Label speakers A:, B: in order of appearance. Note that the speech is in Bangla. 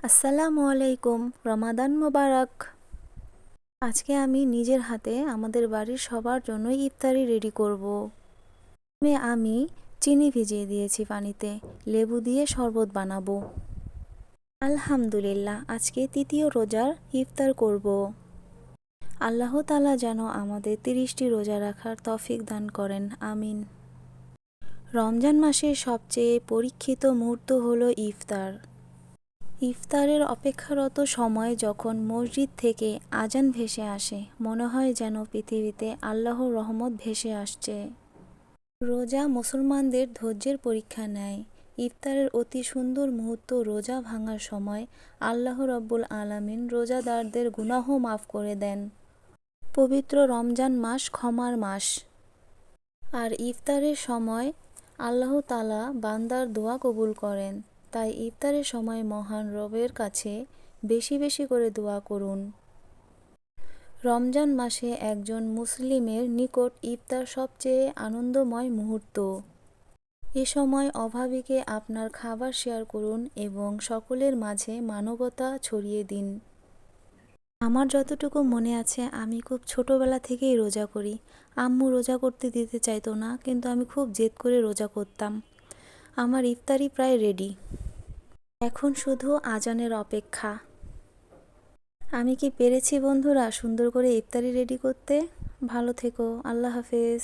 A: আসসালামু আলাইকুম। রমাদান মোবারক। আজকে আমি নিজের হাতে আমাদের বাড়ির সবার জন্য ইফতারি রেডি করব। আমি চিনি ভিজিয়ে দিয়েছি পানিতে, লেবু দিয়ে শরবত বানাবো। আলহামদুলিল্লাহ, আজকে তৃতীয় রোজার ইফতার করব। আল্লাহ তাআলা যেন আমাদের 30টি রোজা রাখার তৌফিক দান করেন, আমিন। রমজান মাসের সবচেয়ে পরীক্ষিত মুহূর্ত হলো ইফতার। ইফতারের অপেক্ষারত সময় যখন মসজিদ থেকে আজান ভেসে আসে, মনে হয় যেন পৃথিবীতে আল্লাহর রহমত ভেসে আসছে। রোজা মুসলমানদের ধৈর্যের পরীক্ষা নেয়। ইফতারের অতি সুন্দর মুহূর্ত রোজা ভাঙার সময় আল্লাহ রব্বুল আলামিন রোজাদারদের গুনাহ মাফ করে দেন। পবিত্র রমজান মাস ক্ষমার মাস। আর ইফতারের সময় আল্লাহ তাআলা বান্দার দোয়া কবুল করেন। তাই ইফতারের সময় মহান রবের কাছে বেশি বেশি করে দোয়া করুন। রমজান মাসে একজন মুসলিমের নিকট ইফতার সবচেয়ে আনন্দময় মুহূর্ত। এ সময় অভাবীকে আপনার খাবার শেয়ার করুন এবং সকলের মাঝে মানবতা ছড়িয়ে দিন। আমার যতটুকু মনে আছে, আমি খুব ছোটবেলা থেকেই রোজা করি। আম্মু রোজা করতে দিতে চাইতো না, কিন্তু আমি খুব জেদ করে রোজা করতাম। আমার ইফতারি প্রায় রেডি। এখন শুধু আজানের অপেক্ষা। আমি কি পেরেছি বন্ধুরা সুন্দর করে ইফতারি রেডি করতে? ভালো থেকো। আল্লাহ হাফেজ।